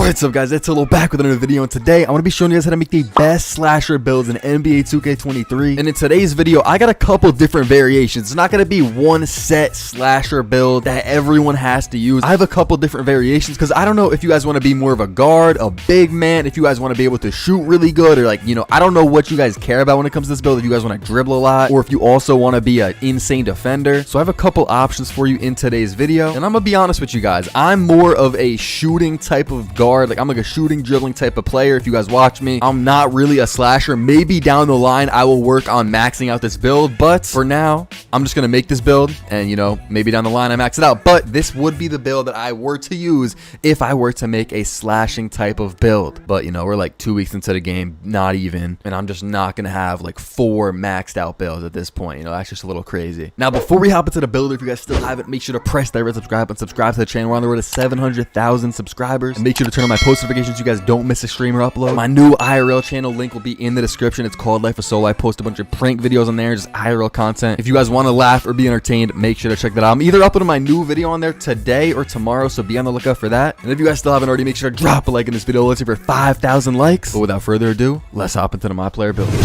What's up, guys? It's Hello back with another video, and today I want to be showing you guys how to make the best slasher builds in NBA 2K23. And in today's video, I got a couple different variations. It's not going to be one set slasher build that everyone has to use. I have a couple different variations because I don't know if you guys want to be more of a guard, a big man, if you guys want to be able to shoot really good, or like, you know, I don't know what you guys care about when it comes to this build. If you guys want to dribble a lot, or if you also want to be an insane defender. So I have a couple options for you in today's video, and I'm gonna be honest with you guys. I'm more of a shooting type of guard. Like, I'm like a shooting, dribbling type of player. If you guys watch me, I'm not really a slasher. Maybe down the line I will work on maxing out this build, but for now I'm just gonna make this build, and you know, maybe down the line I max it out. But this would be the build that I were to use if I were to make a slashing type of build. But you know, we're like 2 weeks into the game, not even, and I'm just not gonna have like 4 maxed out builds at this point. You know, that's just a little crazy. Now, before we hop into the builder, if you guys still haven't, make sure to press that red subscribe button, subscribe to the channel. We're on the road to 700,000 subscribers, and make sure to turn on my post notifications so you guys don't miss a stream or upload. My new IRL channel link will be in the description. It's called Life of Solo. I post a bunch of prank videos on there, just IRL content. If you guys want to laugh or be entertained, make sure to check that out. I'm either uploading my new video on there today or tomorrow, so be on the lookout for that. And if you guys still haven't already, make sure to drop a like in this video. Let's see for 5,000 likes. But without further ado, let's hop into the My Player Builder.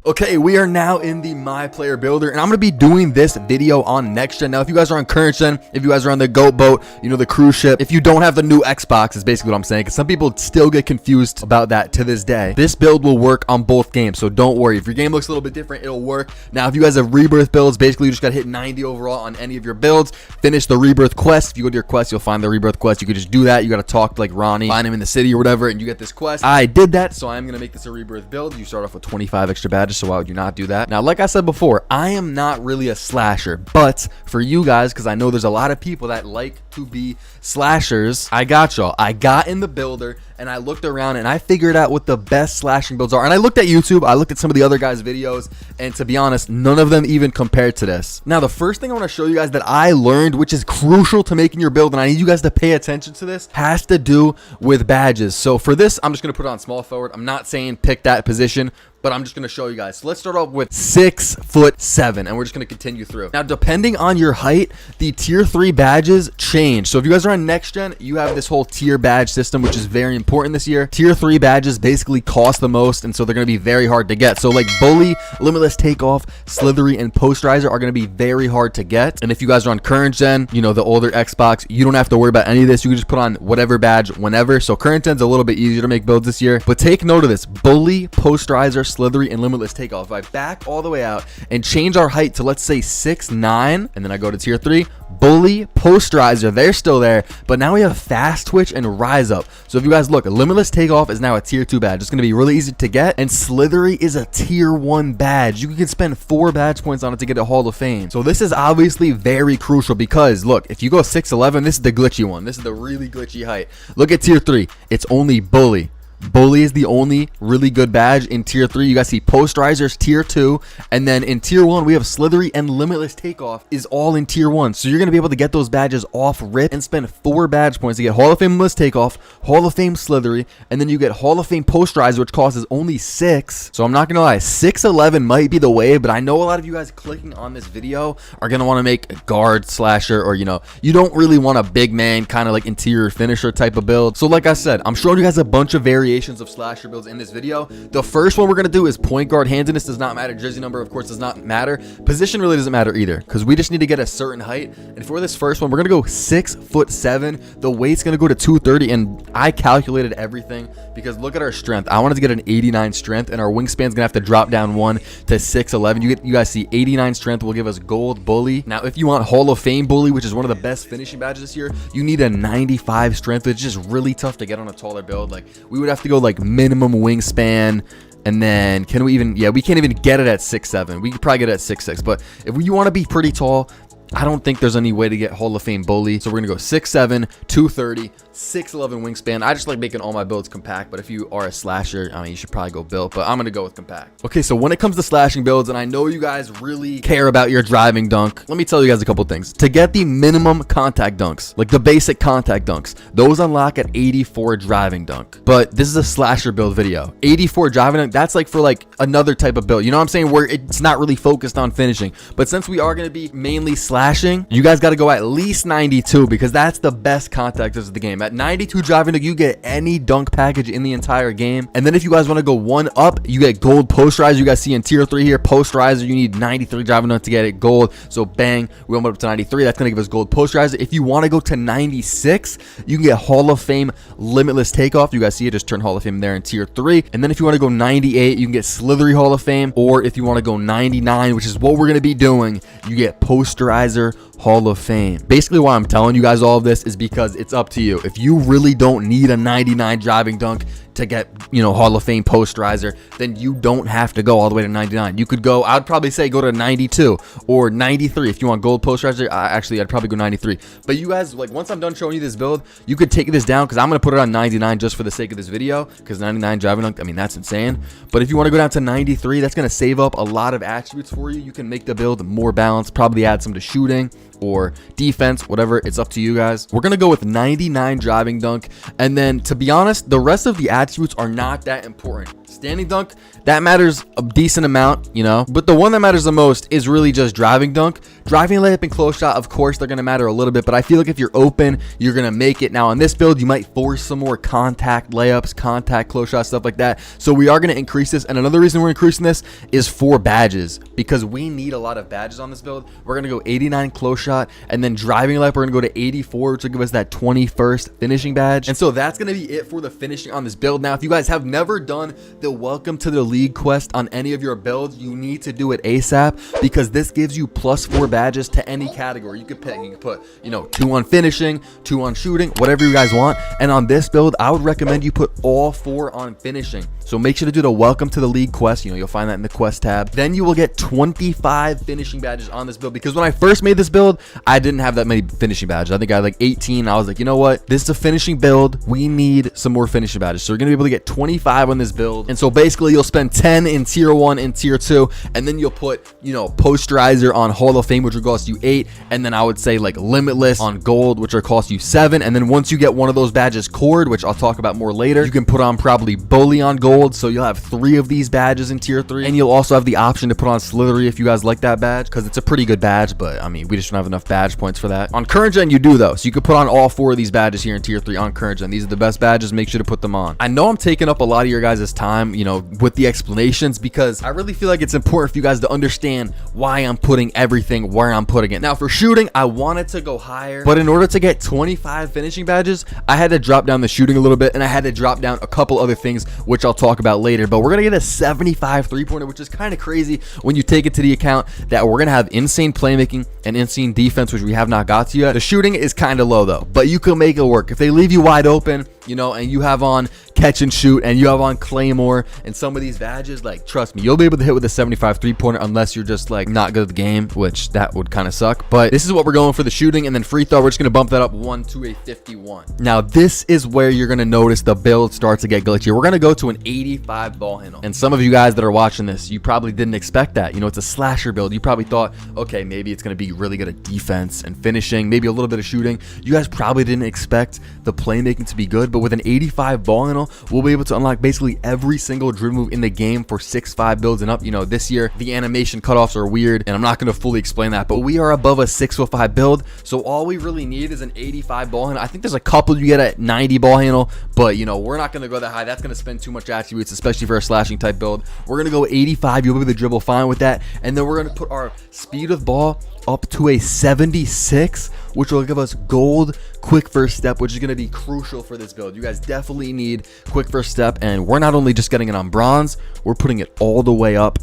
Okay, we are now in the My Player Builder, and I'm going to be doing this video on next gen. Now, if you guys are on current gen, if you guys are on the goat boat, you know, the cruise ship, if you don't have the new Xbox, is basically what I'm saying, because some people still get confused about that to this day. This build will work on both games, so don't worry. If your game looks a little bit different, it'll work. Now, if you guys have rebirth builds, basically you just got to hit 90 overall on any of your builds, finish the rebirth quest. If you go to your quest, you'll find the rebirth quest. You could just do that. You got to talk to like Ronnie, find him in the city or whatever, and you get this quest. I did that, so I'm going to make this a rebirth build. You start off with 25 extra badges, so why would you not do that? Now, like I said before, I am not really a slasher, but for you guys, because I know there's a lot of people that like to be slashers, I got y'all. I got in the builder and I looked around and I figured out what the best slashing builds are. And I looked at YouTube, I looked at some of the other guys' videos, and to be honest, none of them even compared to this. Now, the first thing I want to show you guys that I learned, which is crucial to making your build, and I need you guys to pay attention to this, has to do with badges. So for this, I'm just going to put it on small forward. I'm not saying pick that position, but I'm just going to show you guys. So let's start off with 6'7", and we're just going to continue through. Now, depending on your height, the tier 3 badges change. So if you guys are on next gen, you have this whole tier badge system, which is very important this year. Tier 3 badges basically cost the most, and so they're going to be very hard to get. So like Bully, Limitless Takeoff, Slithery, and Posterizer are going to be very hard to get. And if you guys are on current gen, you know, the older Xbox, you don't have to worry about any of this. You can just put on whatever badge whenever. So current gen's a little bit easier to make builds this year. But take note of this: Bully, Posterizer, Slithery, and Limitless Takeoff. If I back all the way out and change our height to, let's say, 6'9", and then I go to tier 3, Bully, Posterizer, they're still there, but now we have Fast Twitch and Rise Up. So if you guys look, Limitless Takeoff is now a tier 2 badge. It's going to be really easy to get, and Slithery is a tier 1 badge. You can spend 4 badge points on it to get a Hall of Fame. So this is obviously very crucial because, look, if you go 6'11", this is the glitchy one. This is the really glitchy height. Look at tier 3. It's only Bully. Bully is the only really good badge in tier 3. You guys see Posterizer's tier 2, and then in tier 1 we have Slithery, and Limitless Takeoff is all in tier 1. So you're going to be able to get those badges off rip and spend 4 badge points to get Hall of Fame Limitless Takeoff, Hall of Fame Slithery, and then you get Hall of Fame Posterizer, which costs only 6. So I'm not going to lie, 6'11" might be the way, but I know a lot of you guys clicking on this video are going to want to make a guard slasher, or you know, you don't really want a big man kind of like interior finisher type of build. So like I said, I'm showing you guys a bunch of variations of slasher builds in this video. The first one we're going to do is point guard. Handedness does not matter. Jersey number, of course, does not matter. Position really doesn't matter either, because we just need to get a certain height. And for this first one, we're going to go 6'7". The weight's going to go to 230, and I calculated everything because look at our strength. I wanted to get an 89 strength, and our wingspan's going to have to drop down 1 to 6'11". You guys see 89 strength will give us gold Bully. Now, if you want Hall of Fame Bully, which is one of the best finishing badges this year, you need a 95 strength, which is just really tough to get on a taller build. Like, we would have to go like minimum wingspan, and then can we even, yeah, we can't even get it at 6'7". We could probably get it at 6'6", but if you want to be pretty tall, I don't think there's any way to get Hall of Fame Bully. So we're gonna go 6'7", 230, 6'11" wingspan. I just like making all my builds compact, but if you are a slasher, I mean, you should probably go built, but I'm gonna go with compact. Okay, so when it comes to slashing builds, and I know you guys really care about your driving dunk, let me tell you guys a couple things. To get the minimum contact dunks, like the basic contact dunks, those unlock at 84 driving dunk. But this is a slasher build video. 84 driving dunk, that's like for like another type of build. You know what I'm saying? Where it's not really focused on finishing. But since we are gonna be mainly slashing slashing, you guys got to go at least 92 because that's the best contact of the game. At 92 driving dunk, you get any dunk package in the entire game. And then if you guys want to go one up, you get gold posterizer. You guys see in tier 3 here, posterizer, you need 93 driving dunk to get it gold. So bang, we went up to 93. That's going to give us gold posterizer. If you want to go to 96, you can get Hall of Fame limitless takeoff. You guys see it, just turn Hall of Fame there in tier 3. And then if you want to go 98, you can get Slithery Hall of Fame. Or if you want to go 99, which is what we're going to be doing, you get posterizer Hall of Fame. Basically why I'm telling you guys all of this is because it's up to you. If you really don't need a 99 driving dunk to get, you know, Hall of Fame posterizer, then you don't have to go all the way to 99. You could go, I'd probably say go to 92 or 93 if you want gold posterizer. Actually, I'd probably go 93. But you guys, like, once I'm done showing you this build, you could take this down because I'm going to put it on 99 just for the sake of this video because 99 driving dunk, I mean, that's insane. But if you want to go down to 93, that's going to save up a lot of attributes for you. You can make the build more balanced, probably add some to shooting or defense, whatever. It's up to you guys. We're gonna go with 99 driving dunk, and then to be honest, the rest of the attributes are not that important. Standing dunk, that matters a decent amount, you know, but the one that matters the most is really just driving dunk. Driving layup and close shot, of course, they're gonna matter a little bit, but I feel like if you're open, you're gonna make it. Now on this build, you might force some more contact layups, contact close shot, stuff like that. So we are gonna increase this, and another reason we're increasing this is for badges, because we need a lot of badges on this build. We're gonna go 89 close shot, and then driving layup, we're gonna go to 84, which will give us that 21st finishing badge. And so that's gonna be it for the finishing on this build. Now, if you guys have never done the welcome to the league quest on any of your builds, you need to do it ASAP, because this gives you +4 badges to any category. You could pick, you could put, you know, 2 on finishing, 2 on shooting, whatever you guys want. And on this build, I would recommend you put all 4 on finishing. So make sure to do the welcome to the league quest. You know, you'll find that in the quest tab. Then you will get 25 finishing badges on this build, because when I first made this build, I didn't have that many finishing badges. I think I had like 18. I was like, you know what? This is a finishing build. We need some more finishing badges. So you're gonna be able to get 25 on this build. And so basically you'll spend 10 in tier 1 and tier 2, and then you'll put, you know, posterizer on Hall of Fame, which will cost you 8, and then I would say like limitless on gold, which will cost you 7. And then once you get one of those badges cored, which I'll talk about more later, you can put on probably bully on gold. So you'll have 3 of these badges in tier 3, and you'll also have the option to put on Slithery if you guys like that badge, because it's a pretty good badge, but I mean, we just don't have enough badge points for that. On current gen, you do though, so you could put on all 4 of these badges here in tier 3 on current gen. These are the best badges. Make sure to put them on. I know I'm taking up a lot of your guys' time, you know, with the explanations, because I really feel like it's important for you guys to understand why I'm putting everything where I'm putting it. Now for shooting, I wanted to go higher, but in order to get 25 finishing badges, I had to drop down the shooting a little bit, and I had to drop down a couple other things, which I'll talk about later. But we're gonna get a 75 3-pointer, which is kind of crazy when you take it to the account that we're gonna have insane playmaking and insane defense, which we have not got to yet. The shooting is kind of low though, but you can make it work. If they leave you wide open, you know, and you have on catch and shoot, and you have on Claymore and some of these badges, like, trust me, you'll be able to hit with a 75 3-pointer, unless you're just like not good at the game, which that would kind of suck. But this is what we're going for the shooting. And then free throw, we're just gonna bump that up 1 to a 51. Now this is where you're gonna notice the build starts to get glitchy. We're gonna go to an 85 ball handle, and some of you guys that are watching this, you probably didn't expect that. You know, it's a slasher build. You probably thought, okay, maybe it's gonna be really good at defense and finishing, maybe a little bit of shooting. You guys probably didn't expect the playmaking to be good, but with an 85 ball handle, we'll be able to unlock basically every single dribble move in the game for 6'5" builds and up. You know, this year the animation cutoffs are weird, and I'm not going to fully explain that, but we are above a 6'5" build, so all we really need is an 85 ball handle. I think there's a couple you get at 90 ball handle, but you know, we're not going to go that high. That's going to spend too much attributes, especially for a slashing type build. We're going to go 85. You'll be able to dribble fine with that, and then we're going to put our speed of ball up to a 76, which will give us gold quick first step, which is going to be crucial for this build. You guys definitely need quick first step, and we're not only just getting it on bronze, we're putting it all the way up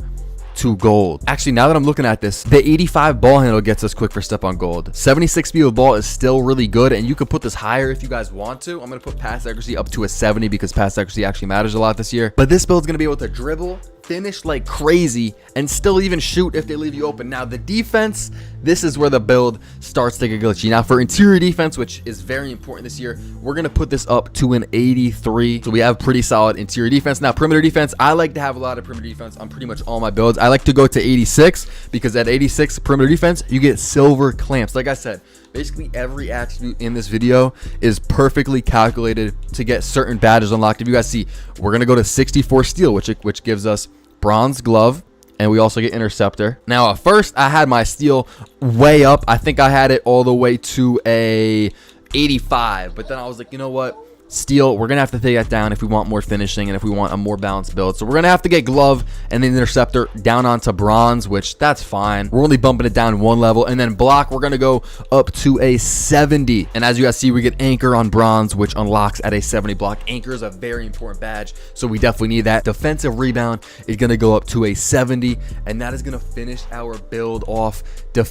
to gold. Actually, now that I'm looking at this, the 85 ball handle gets us quick first step on gold. 76 speed of ball is still really good, and you could put this higher if you guys want to. I'm going to put pass accuracy up to a 70, because pass accuracy actually matters a lot this year. But this build's going to be able to dribble, finish like crazy, and still even shoot if they leave you open. Now the defense, this is where the build starts to get glitchy. Now for interior defense, which is very important this year, we're going to put this up to an 83. So we have pretty solid interior defense. Now perimeter defense, I like to have a lot of perimeter defense on pretty much all my builds. I like to go to 86, because at 86 perimeter defense, you get silver clamps. Like I said, basically every attribute in this video is perfectly calculated to get certain badges unlocked. If you guys see, we're going to go to 64 steel, which gives us bronze glove and we also get interceptor. Now, at first, I had my steal way up. I think I had it all the way to a 85, but then I was like, you know what? Steal, we're gonna have to take that down if we want more finishing and if we want a more balanced build. So we're gonna have to get glove and then interceptor down onto bronze, which that's fine. We're only bumping it down one level. And then block, we're gonna go up to a 70. And as you guys see, we get anchor on bronze, which unlocks at a 70 block. Anchor is a very important badge, so we definitely need that. Defensive rebound is gonna go up to a 70, and that is gonna finish our build off.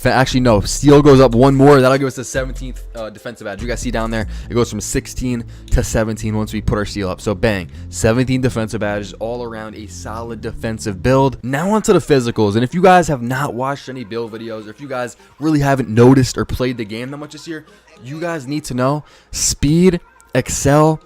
Actually, no, steal goes up one more. That'll give us the 17th defensive badge. You guys see down there, it goes from 16 to 17 once we put our steal up. So bang, 17 defensive badges, all around a solid defensive build. Now onto the physicals. And if you guys have not watched any build videos, or if you guys really haven't noticed or played the game that much this year, you guys need to know speed, excel,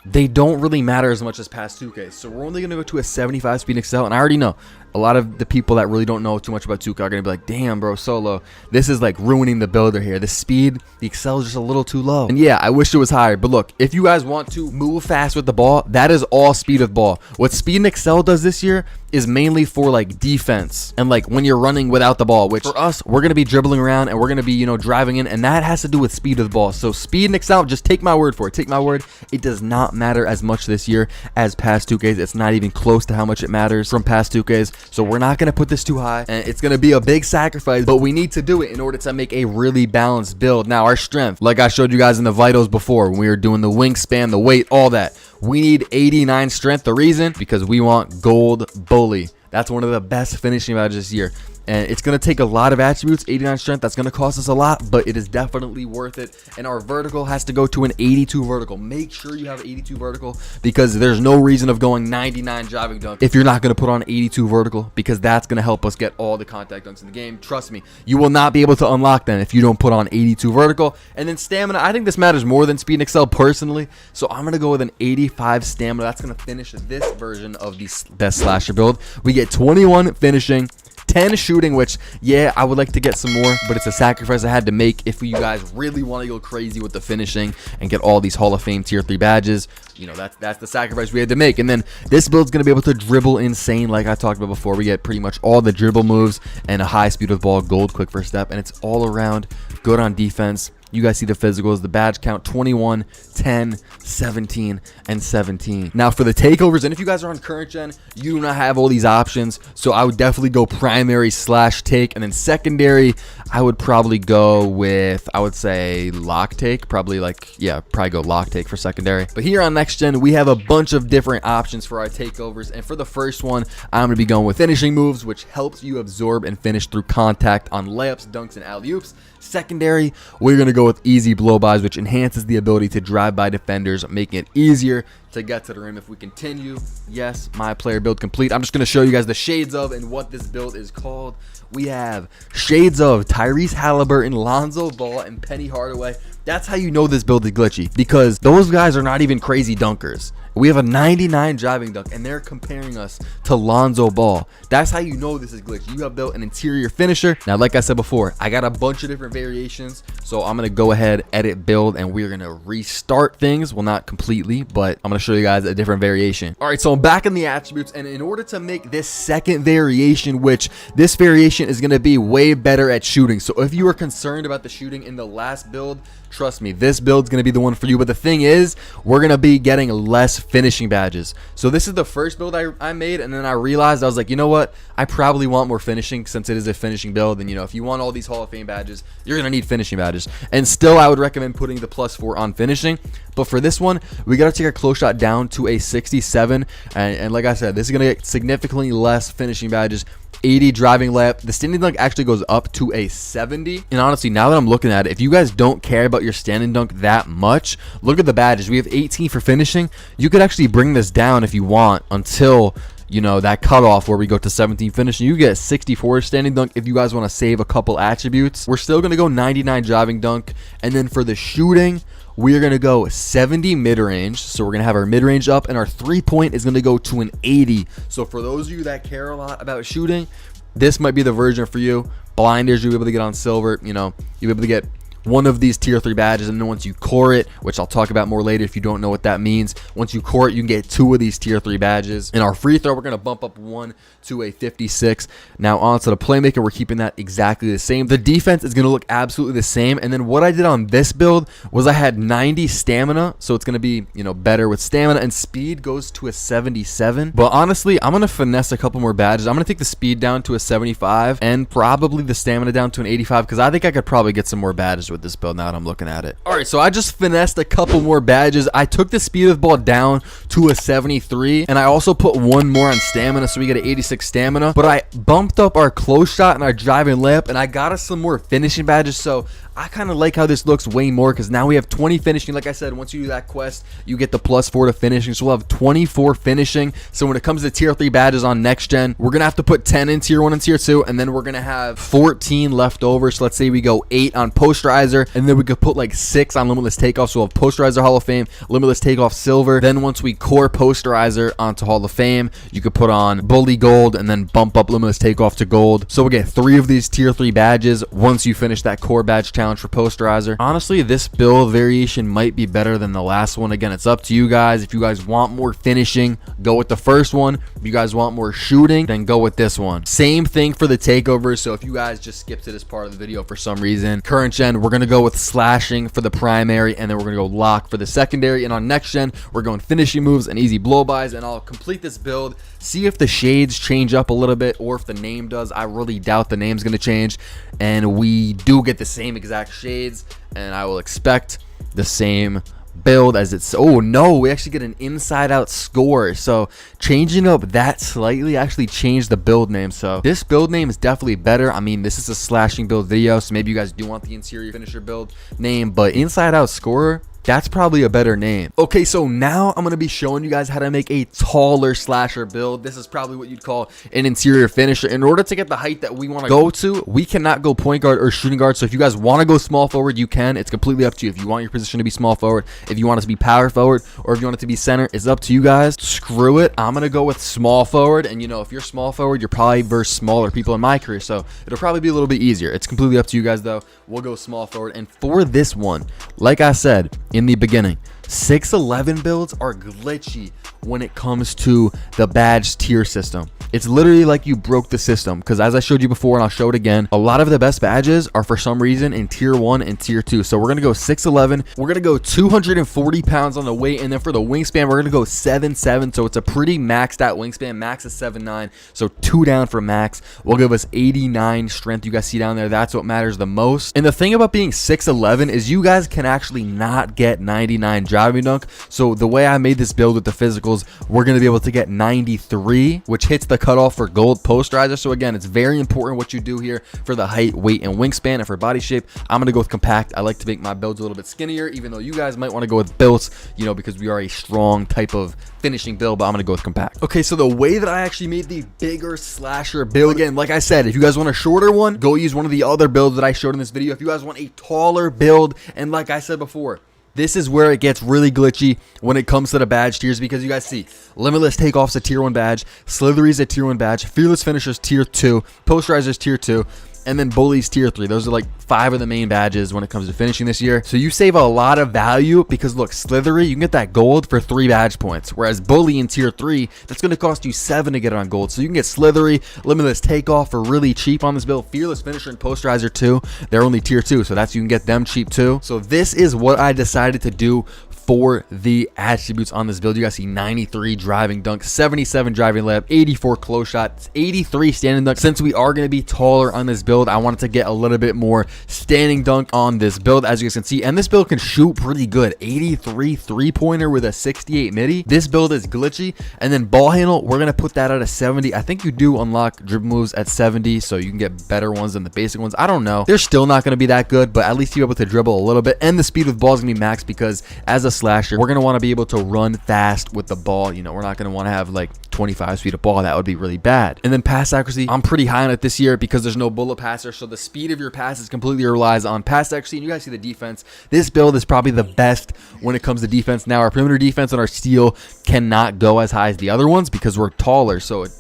they don't really matter as much as past 2K. So we're only going to go to a 75 speed excel. And I already know a lot of the people that really don't know too much about 2K are going to be like, damn, bro, Solo, this is like ruining the builder here. The speed, the excel is just a little too low. And yeah, I wish it was higher. But look, if you guys want to move fast with the ball, that is all speed with ball. What speed and excel does this year is mainly for like defense and like when you're running without the ball, which for us, we're going to be dribbling around and we're going to be, you know, driving in, and that has to do with speed of the ball. So speed and excel, just take my word for it. Take my word. It does not matter as much this year as past 2Ks. It's not even close to how much it matters from past 2Ks. So we're not going to put this too high, and it's going to be a big sacrifice, but we need to do it in order to make a really balanced build. Now, our strength, like I showed you guys in the vitals before, when we were doing the wingspan, the weight, all that, we need 89 strength. The reason, because we want gold bully. That's one of the best finishing badges this year. And it's going to take a lot of attributes. 89 strength, that's going to cost us a lot, but it is definitely worth it. And our vertical has to go to an 82 vertical. Make sure you have 82 vertical, because there's no reason of going 99 driving dunk if you're not going to put on 82 vertical, because that's going to help us get all the contact dunks in the game. Trust me, you will not be able to unlock them if you don't put on 82 vertical. And then stamina, I think this matters more than speed and excel personally, so I'm going to go with an 85 stamina. That's going to finish this version of the best slasher build. We get 21 finishing, 10 shooting, which, yeah, I would like to get some more, but it's a sacrifice I had to make if you guys really want to go crazy with the finishing and get all these Hall of Fame tier 3 badges. You know, that's the sacrifice we had to make. And then this build's going to be able to dribble insane, like I talked about before. We get pretty much all the dribble moves and a high speed with ball, gold quick first step, and it's all around good on defense. You guys see the physicals, the badge count 21, 10, 17, and 17. Now for the takeovers, and if you guys are on current gen, you do not have all these options. So I would definitely go primary / take, and then secondary, I would probably go with, I would say lock take, probably go lock take for secondary. But here on next gen, we have a bunch of different options for our takeovers. And for the first one, I'm gonna be going with finishing moves, which helps you absorb and finish through contact on layups, dunks, and alley-oops. Secondary, we're going to go with easy blow-bys, which enhances the ability to drive by defenders, making it easier to get to the rim. If we continue, yes, my player build complete. I'm just going to show you guys the shades of and what this build is called. We have shades of Tyrese Halliburton, Lonzo Ball, and Penny Hardaway. That's how you know this build is glitchy, because those guys are not even crazy dunkers. We have a 99 driving dunk, and they're comparing us to Lonzo Ball. That's how you know this is glitchy. You have built an interior finisher. Now, like I said before, I got a bunch of different variations, so I'm going to go ahead, edit build, and we're going to restart things. Well, not completely, but I'm going to show you guys a different variation. All right, so I'm back in the attributes, and in order to make this second variation, which this variation is going to be way better at shooting. So if you were concerned about the shooting in the last build, trust me, this build's going to be the one for you. But the thing is, we're going to be getting less finishing badges. So this is the first build I made, and then I realized, I was like, you know what? I probably want more finishing, since it is a finishing build. And, you know, if you want all these Hall of Fame badges, you're going to need finishing badges. And still, I would recommend putting the +4 on finishing. But for this one, we got to take our close shot down to a 67. And like I said, this is going to get significantly less finishing badges. 80 driving layup. The standing dunk actually goes up to a 70. And honestly, now that I'm looking at it, if you guys don't care about your standing dunk that much, look at the badges. We have 18 for finishing. You could actually bring this down if you want until, you know, that cutoff where we go to 17 finishing. You get 64 standing dunk if you guys want to save a couple attributes. We're still going to go 99 driving dunk. And then for the shooting, we are going to go 70 mid-range. So we're going to have our mid-range up, and our 3-point is going to go to an 80. So for those of you that care a lot about shooting, this might be the version for you. Blinders, you'll be able to get on silver. You know, you'll be able to get one of these tier 3 badges, and then once you core it, which I'll talk about more later if you don't know what that means, once you core it, you can get 2 of these tier 3 badges. In our free throw, we're going to bump up 1 to a 56. Now onto the playmaker, we're keeping that exactly the same. The defense is going to look absolutely the same. And then what I did on this build was I had 90 stamina, so it's going to be, you know, better with stamina, and speed goes to a 77. But honestly, I'm going to finesse a couple more badges. I'm going to take the speed down to a 75 and probably the stamina down to an 85, because I think I could probably get some more badges with this build now that I'm looking at it. All right, so I just finessed a couple more badges. I took the speed of the ball down to a 73, and I also put 1 more on stamina, so we get an 86 stamina. But I bumped up our close shot and our driving layup, and I got us some more finishing badges. So I kind of like how this looks way more, because now we have 20 finishing. Like I said, once you do that quest, you get the +4 to finishing, so we'll have 24 finishing. So when it comes to tier 3 badges on next gen, we're gonna have to put 10 in tier 1 and tier 2, and then we're gonna have 14 left over. So let's say we go 8 on posterizer, and then we could put like 6 on limitless takeoff. So we'll have posterizer Hall of Fame, limitless takeoff silver. Then once we core posterizer onto Hall of Fame, you could put on bully gold and then bump up limitless takeoff to gold. So we'll get 3 of these tier 3 badges once you finish that core badge challenge for posterizer. Honestly, this build variation might be better than the last one. Again, it's up to you guys. If you guys want more finishing, go with the first one. If you guys want more shooting, then go with this one. Same thing for the takeovers. So if you guys just skip to this part of the video for some reason, current gen, we're gonna go with slashing for the primary, and then we're gonna go lock for the secondary. And on next gen, we're going finishing moves and easy blow-bys. And I'll complete this build, see if the shades change up a little bit, or if the name does. I really doubt the name's gonna change, and we do get the same exact shades, and I will expect the same build as it's. Oh no, we actually get an inside out score. So changing up that slightly actually changed the build name. So this build name is definitely better. I mean, this is a slashing build video, so maybe you guys do want the interior finisher build name, but inside out scorer, that's probably a better name. Okay, so now I'm going to be showing you guys how to make a taller slasher build. This is probably what you'd call an interior finisher. In order to get the height that we want to go to, we cannot go point guard or shooting guard. So if you guys want to go small forward, you can. It's completely up to you. If you want your position to be small forward, if you want it to be power forward, or if you want it to be center, it's up to you guys. Screw it. I'm going to go with small forward. And you know, if you're small forward, you're probably versus smaller people in my career. So it'll probably be a little bit easier. It's completely up to you guys though. We'll go small forward. And for this one, like I said in the beginning, 6'11 builds are glitchy when it comes to the badge tier system. It's literally like you broke the system, because as I showed you before, and I'll show it again, a lot of the best badges are for some reason in tier 1 and tier 2. So we're going to go 6'11. We're going to go 240 pounds on the weight, and then for the wingspan, we're going to go 7'7". So it's a pretty maxed out wingspan. Max is 7'9". So 2 down for max will give us 89 strength. You guys see down there, that's what matters the most. And the thing about being 6'11 is you guys can actually not get 99 driving dunk. So the way I made this build with the physicals, we're going to be able to get 93, which hits the cutoff for gold posterizer. So again, it's very important what you do here for the height, weight, and wingspan. And for body shape, I'm going to go with compact. I like to make my builds a little bit skinnier, even though you guys might want to go with builds, you know, because we are a strong type of finishing build, but I'm going to go with compact. Okay, so the way that I actually made the bigger slasher build, again, like I said, if you guys want a shorter one, go use one of the other builds that I showed in this video. If you guys want a taller build, and like I said before, this is where it gets really glitchy when it comes to the badge tiers, because you guys see limitless takeoff's a tier 1 badge, slithery's a tier 1 badge, fearless finisher's tier 2, posterizer's tier 2, and then bully's tier 3. Those are like 5 of the main badges when it comes to finishing this year. So you save a lot of value, because look, slithery, you can get that gold for 3 badge points, whereas bully in tier 3, that's going to cost you 7 to get it on gold. So you can get slithery, limitless takeoff for really cheap on this build. Fearless finisher and posterizer 2, they're only tier 2, so that's, you can get them cheap too. So this is what I decided to do for the attributes on this build. You guys see 93 driving dunk, 77 driving layup, 84 close shot, 83 standing dunk. Since we are going to be taller on this build, I wanted to get a little bit more standing dunk on this build, as you guys can see. And this build can shoot pretty good. 83 3-pointer with a 68 midi. This build is glitchy. And then ball handle, we're going to put that at a 70. I think you do unlock dribble moves at 70, so you can get better ones than the basic ones. I don't know. They're still not going to be that good, but at least you're able to dribble a little bit. And the speed with ball is going to be maxed, because as a slasher, we're going to want to be able to run fast with the ball. You know, we're not going to want to have like 25 speed of ball. That would be really bad. And then pass accuracy, I'm pretty high on it this year because there's no bullet passer. So the speed of your passes completely relies on pass accuracy. And you guys see the defense. This build is probably the best when it comes to defense. Now, our perimeter defense and our steal cannot go as high as the other ones because we're taller. So it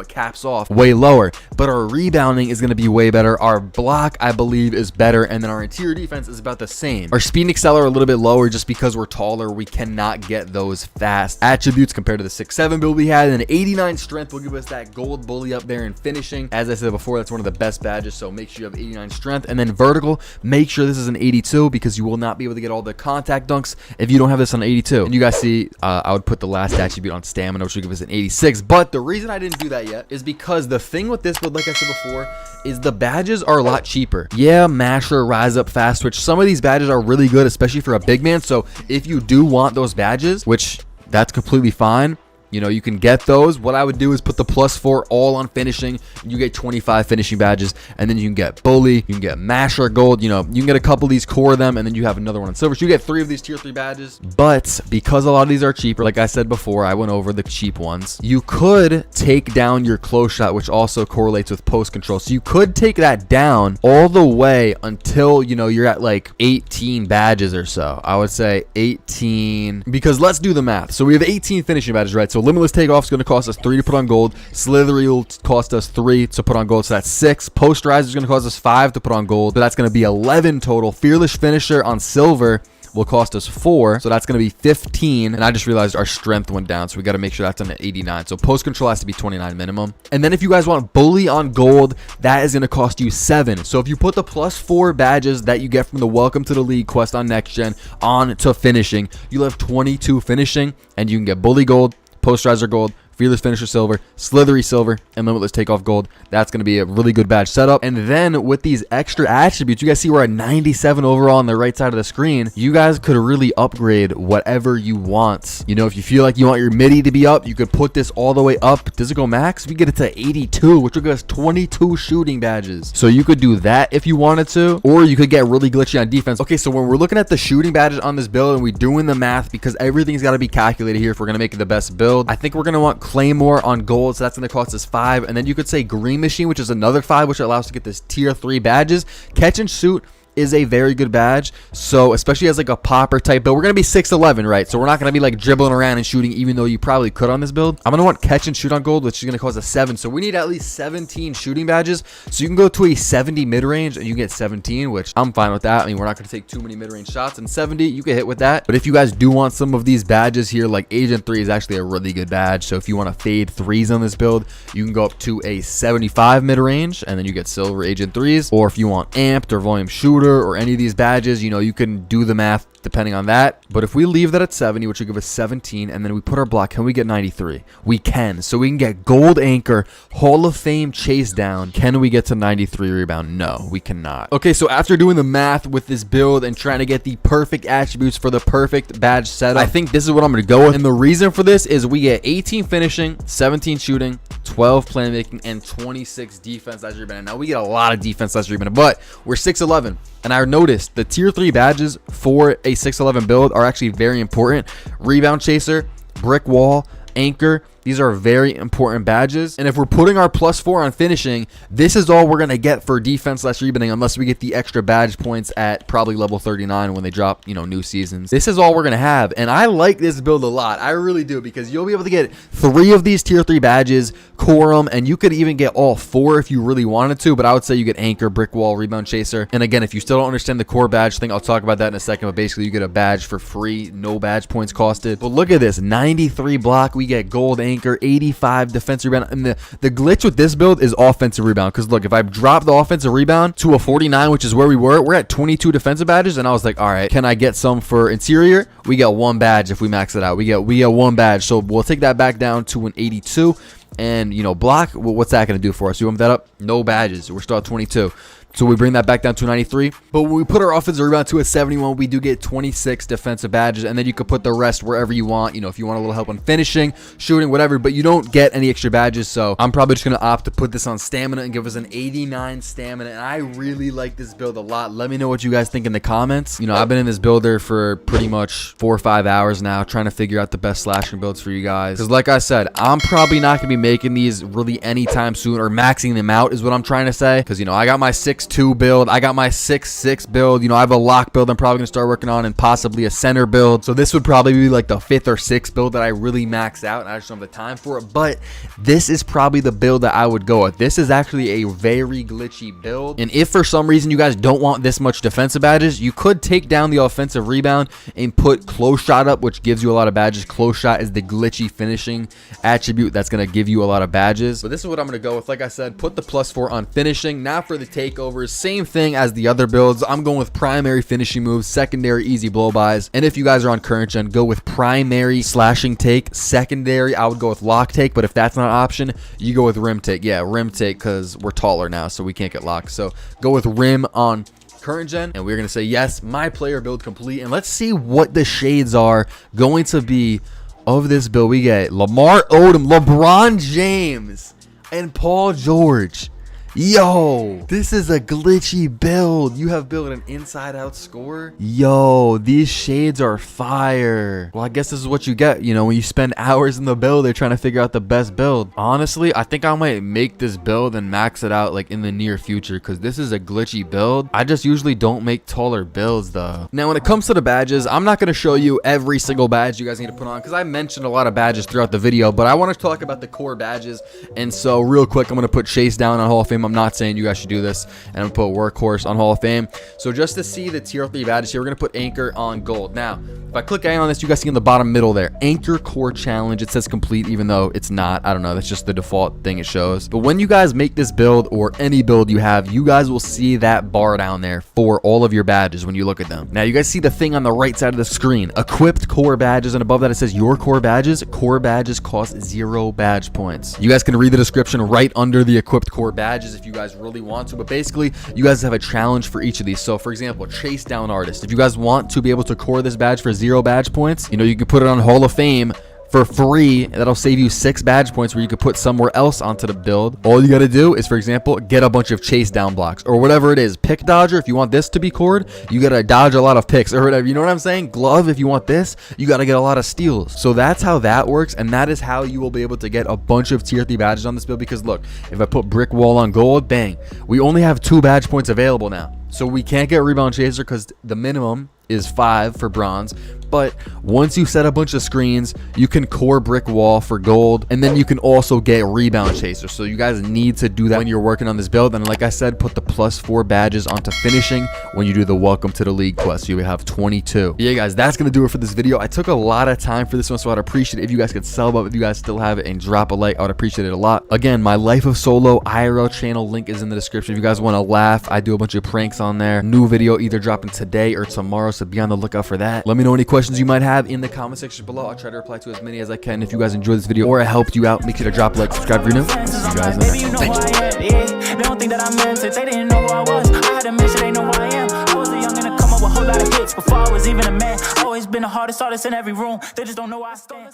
caps off way lower. But our rebounding is going to be way better. Our block, I believe, is better. And then our interior defense is about the same. Our speed and excel are a little bit lower just because we're taller. We cannot get those fast attributes compared to the 6'7" build we had. And an 89 strength will give us that gold bully up there in finishing. As I said before, that's one of the best badges. So make sure you have 89 strength. And then vertical, make sure this is an 82 because you will not be able to get all the contact dunks if you don't have this on 82. And you guys see, I would put the last attribute on stamina, which would give us an 86. But the reason I didn't do that yet is because the thing with this build, like I said before, is the badges are a lot cheaper. Yeah, Masher, Rise Up, Fast Twitch, some of these badges are really good, especially for a big man. So if you do want those badges, which that's completely fine, you can get those. What I would do is put the +4 all on finishing. You get 25 finishing badges, and then you can get bully, you can get Masher gold, you can get a couple of these, core them, and then you have another one on silver. So you get 3 of these tier 3 badges. But because a lot of these are cheaper, like I said before, I went over the cheap ones. You could take down your close shot, which also correlates with post control. So you could take that down all the way until you're at like 18 badges or so. I would say 18, because let's do the math. So we have 18 finishing badges, right? So Limitless Takeoff is going to cost us 3 to put on gold. Slithery will cost us 3 to put on gold. So that's 6. Posterizer is going to cost us 5 to put on gold. So that's going to be 11 total. Fearless Finisher on silver will cost us 4, so that's going to be 15. And I just realized our strength went down, so we got to make sure that's on an 89. So post control has to be 29 minimum. And then if you guys want bully on gold, that is going to cost you 7. So if you put the +4 badges that you get from the Welcome to the League quest on next gen on to finishing, you'll have 22 finishing, and you can get bully gold, posterizer gold, Fearless Finisher silver, Slithery silver, and Limitless Takeoff gold. That's going to be a really good badge setup. And then with these extra attributes, you guys see we're at 97 overall on the right side of the screen. You guys could really upgrade whatever you want. If you feel like you want your midi to be up, you could put this all the way up. Does it go max? We get it to 82, which will give us 22 shooting badges. So you could do that if you wanted to, or you could get really glitchy on defense. Okay, so when we're looking at the shooting badges on this build and we're doing the math, because everything's got to be calculated here if we're going to make it the best build, I think we're going to want Claymore on gold, so that's going to cost us 5. And then you could say Green Machine, which is another 5, which allows us to get this tier 3 badges. Catch and Shoot is a very good badge, so especially as like a popper type build. We're gonna be 6'11", right? So we're not gonna be like dribbling around and shooting, even though you probably could on this build. I'm gonna want Catch and Shoot on gold, which is gonna cost us 7. So we need at least 17 shooting badges. So you can go to a 70 mid-range and you get 17, which I'm fine with that. I mean, we're not gonna take too many mid-range shots, and 70 you can hit with that. But if you guys do want some of these badges here, like Agent 3 is actually a really good badge. So if you want to fade 3s on this build, you can go up to a 75 mid-range and then you get silver Agent 3s. Or if you want Amped or Volume Shooter or any of these badges, you can do the math depending on that. But if we leave that at 70, which will give us 17, and then we put our block, can we get 93? We can. So we can get gold anchor, Hall of Fame chase down. Can we get to 93 rebound? No, we cannot. Okay, so after doing the math with this build and trying to get the perfect attributes for the perfect badge setup, I think this is what I'm going to go with. And the reason for this is we get 18 finishing, 17 shooting, 12 playmaking, and 26 defense as rebounding. Now we get a lot of defense as rebounding, but we're 6'11". And I noticed the tier 3 badges for a 6'11" build are actually very important. Rebound Chaser, Brick Wall, Anchor, these are very important badges. And if we're putting our +4 on finishing, this is all we're going to get for defense / rebounding, unless we get the extra badge points at probably level 39 when they drop, new seasons. This is all we're going to have. And I like this build a lot. I really do, because you'll be able to get 3 of these tier 3 badges, core them, and you could even get all 4 if you really wanted to. But I would say you get Anchor, Brick Wall, Rebound Chaser. And again, if you still don't understand the core badge thing, I'll talk about that in a second. But basically, you get a badge for free, no badge points costed. But look at this, 93 block. We get gold Anchor, 85 defensive rebound. And the glitch with this build is offensive rebound. Because look, if I drop the offensive rebound to a 49, which is where we're at 22 defensive badges. And I was like, all right, can I get some for interior? We get 1 badge if we max it out. We get 1 badge. So we'll take that back down to an 82. And block, well, what's that going to do for us? You want that up? No badges. We're still at 22. So we bring that back down to 93. But when we put our offensive rebound to a 71, we do get 26 defensive badges. And then you could put the rest wherever you want. You know, if you want a little help on finishing, shooting, whatever. But you don't get any extra badges. So I'm probably just going to opt to put this on stamina and give us an 89 stamina. And I really like this build a lot. Let me know what you guys think in the comments. You know, I've been in this builder for pretty much 4 or 5 hours now, trying to figure out the best slashing builds for you guys. Because like I said, I'm probably not going to be making these really anytime soon, or maxing them out is what I'm trying to say. Because, you know, I got my 6'2 build. I got my 6'6 build. You know, I have a lock build I'm probably going to start working on, and possibly a center build. So this would probably be like the 5th or 6th build that I really max out, and I just don't have the time for it. But this is probably the build that I would go with. This is actually a very glitchy build. And if for some reason you guys don't want this much defensive badges, you could take down the offensive rebound and put close shot up, which gives you a lot of badges. Close shot is the glitchy finishing attribute that's going to give you a lot of badges. But this is what I'm going to go with. Like I said, put the +4 on finishing. Now for the takeovers, same thing as the other builds. I'm going with primary finishing moves, secondary easy blow-bys. And if you guys are on current gen, go with primary slashing take. Secondary, I would go with lock take. But if that's not an option, you go with rim take. Yeah, rim take, because we're taller now, so we can't get locked. So go with rim on current gen, and we're gonna say yes, my player build complete. And let's see what the shades are going to be of this build. We get Lamar Odom, LeBron James, and Paul George. Yo, this is a glitchy build. You have built an inside out score. Yo, these shades are fire. Well, I guess this is what you get, you know, when you spend hours in the build, they're trying to figure out the best build. Honestly, I think I might make this build and max it out like in the near future, because this is a glitchy build. I just usually don't make taller builds though. Now, when it comes to the badges, I'm not going to show you every single badge you guys need to put on, because I mentioned a lot of badges throughout the video, but I want to talk about the core badges. And so real quick, I'm going to put Chase down on Hall of Fame. I'm not saying you guys should do this, and I'm gonna put Workhorse on Hall of Fame. So just to see the tier 3 badges here, we're gonna put Anchor on gold. Now, if I click A on this, you guys see in the bottom middle there, Anchor Core Challenge. It says complete, even though it's not. I don't know. That's just the default thing it shows. But when you guys make this build, or any build you have, you guys will see that bar down there for all of your badges when you look at them. Now, you guys see the thing on the right side of the screen, equipped core badges, and above that it says your core badges. Core badges cost 0 badge points. You guys can read the description right under the equipped core badges if you guys really want to, but basically you guys have a challenge for each of these. So for example, Chase Down Artist, if you guys want to be able to core this badge for 0 badge points, you know, you can put it on Hall of Fame for free. That'll save you 6 badge points, where you could put somewhere else onto the build. All you got to do is, for example, get a bunch of chase down blocks or whatever it is. Pick dodger, if you want this to be cored, you got to dodge a lot of picks or whatever. You know what I'm saying? Glove, if you want this, you got to get a lot of steals. So that's how that works, and that is how you will be able to get a bunch of tier 3 badges on this build. Because look, if I put brick wall on gold, bang, we only have 2 badge points available now. So we can't get rebound chaser because the minimum is 5 for bronze. But once you set a bunch of screens, you can core brick wall for gold, and then you can also get rebound chaser. So you guys need to do that when you're working on this build. And like I said, put the +4 badges onto finishing when you do the welcome to the league quest. You will have 22. Yeah, guys, that's gonna do it for this video. I took a lot of time for this one, so I'd appreciate it if you guys could sub up if you guys still have it, and drop a like. I would appreciate it a lot. Again, my Life of Solo IRL channel link is in the description. If you guys want to laugh, I do a bunch of pranks on there. New video either dropping today or tomorrow, so be on the lookout for that. Let me know any questions you might have in the comment section below. I'll try to reply to as many as I can. If you guys enjoyed this video or it helped you out, make sure to drop a like, subscribe if you're new. See you guys in the next one. Thanks. They don't think that I meant it. They didn't know who I was. I had to make sure they know who I am. I was a youngin' to come up with a whole lot of hits before I was even a man. Always been the hardest artist in every room. They just don't know where I stand.